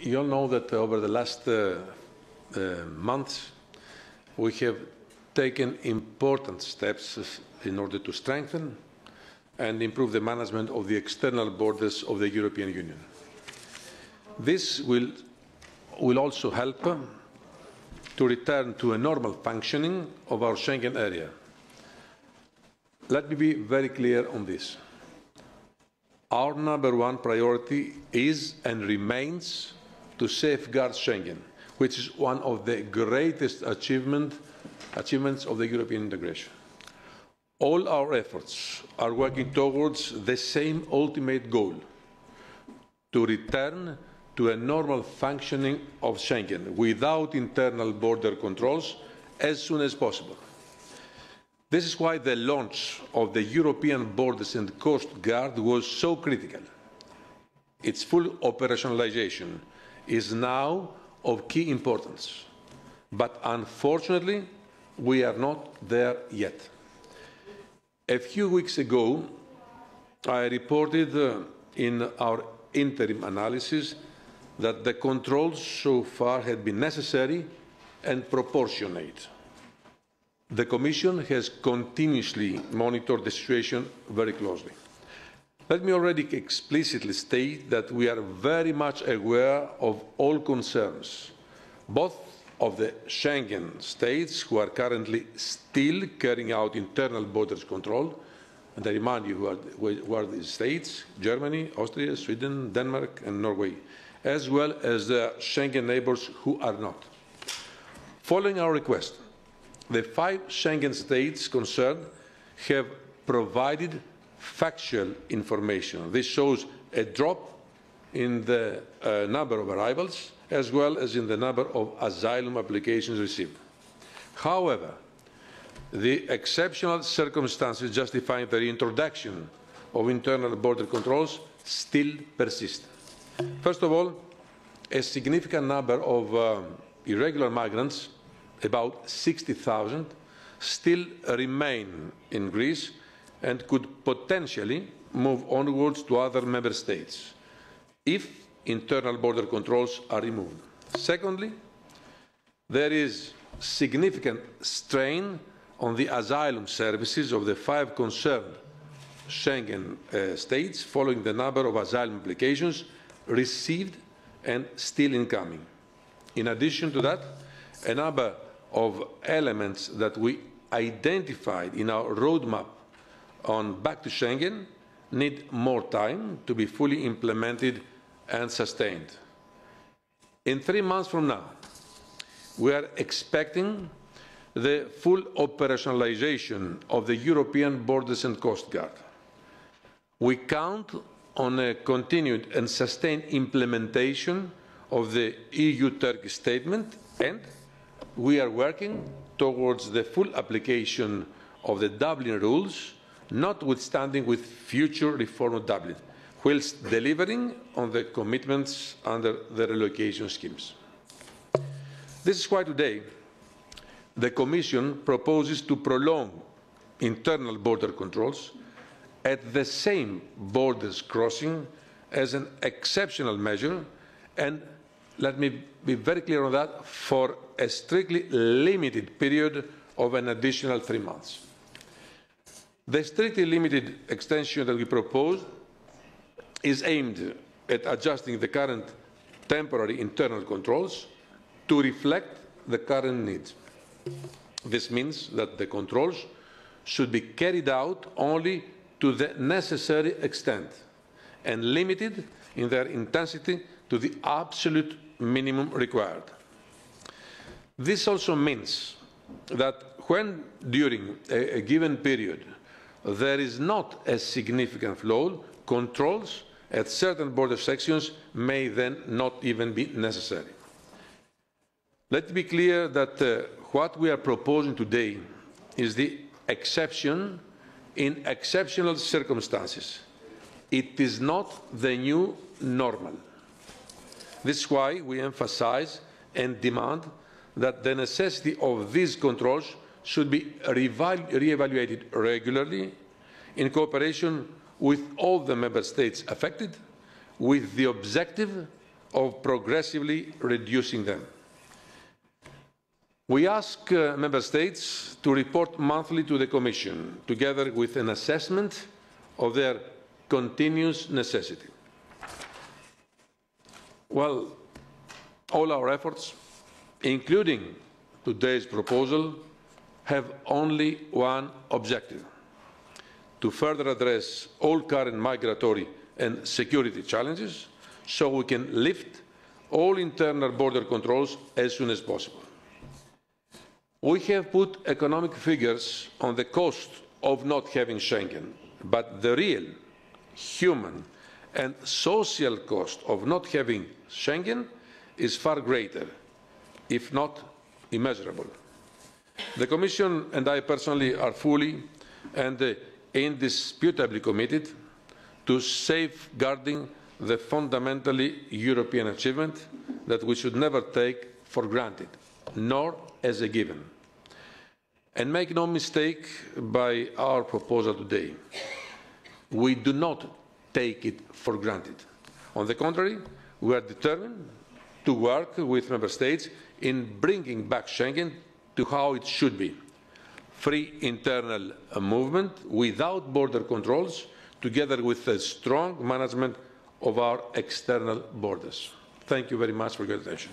You all know that over the last months, we have taken important steps in order to strengthen and improve the management of the external borders of the European Union. This will also help to return to a normal functioning of our Schengen area. Let me be very clear on this. Our #1 priority is and remains to safeguard Schengen, which is one of the greatest achievements of the European integration. All our efforts are working towards the same ultimate goal: to return to a normal functioning of Schengen without internal border controls as soon as possible. This is why the launch of the European Borders and Coast Guard was so critical. Its full operationalization is now of key importance, but unfortunately, we are not there yet. A few weeks ago, I reported in our interim analysis that the controls so far had been necessary and proportionate. The Commission has continuously monitored the situation very closely. Let me already explicitly state that we are very much aware of all concerns, both of the Schengen states who are currently still carrying out internal borders control, and I remind you who are these states: Germany, Austria, Sweden, Denmark, and Norway, as well as the Schengen neighbours who are not. Following our request, the 5 Schengen states concerned have provided factual information. This shows a drop in the number of arrivals as well as in the number of asylum applications received. However, the exceptional circumstances justifying the reintroduction of internal border controls still persist. First of all, a significant number of irregular migrants, about 60,000, still remain in Greece and could potentially move onwards to other member states if internal border controls are removed. Secondly, there is significant strain on the asylum services of the 5 concerned Schengen states following the number of asylum applications received and still incoming. In addition to that, a number of elements that we identified in our roadmap on Back to Schengen need more time to be fully implemented and sustained. In 3 months from now, we are expecting the full operationalization of the European Borders and Coast Guard. We count on a continued and sustained implementation of the EU-Turkey statement, and we are working towards the full application of the Dublin rules, notwithstanding with future reform of Dublin, whilst delivering on the commitments under the relocation schemes. This is why today the Commission proposes to prolong internal border controls at the same borders crossing as an exceptional measure, and let me be very clear on that, for a strictly limited period of an additional 3 months. The strictly limited extension that we propose is aimed at adjusting the current temporary internal controls to reflect the current needs. This means that the controls should be carried out only to the necessary extent and limited in their intensity to the absolute minimum required. This also means that when, during a given period, there is not a significant flow, controls at certain border sections may then not even be necessary. Let me be clear that what we are proposing today is the exception in exceptional circumstances. It is not the new normal. This is why we emphasize and demand that the necessity of these controls should be re-evaluated regularly in cooperation with all the member states affected, with the objective of progressively reducing them. We ask Member States to report monthly to the Commission, together with an assessment of their continuous necessity. Well, all our efforts, including today's proposal, have only one objective: to further address all current migratory and security challenges so we can lift all internal border controls as soon as possible. We have put economic figures on the cost of not having Schengen, but the real human and social cost of not having Schengen is far greater, if not immeasurable. The Commission and I personally are fully and indisputably committed to safeguarding the fundamentally European achievement that we should never take for granted, nor as a given. And make no mistake by our proposal today. We do not take it for granted. On the contrary, we are determined to work with Member States in bringing back Schengen to how it should be: free internal movement without border controls, together with a strong management of our external borders. Thank you very much for your attention.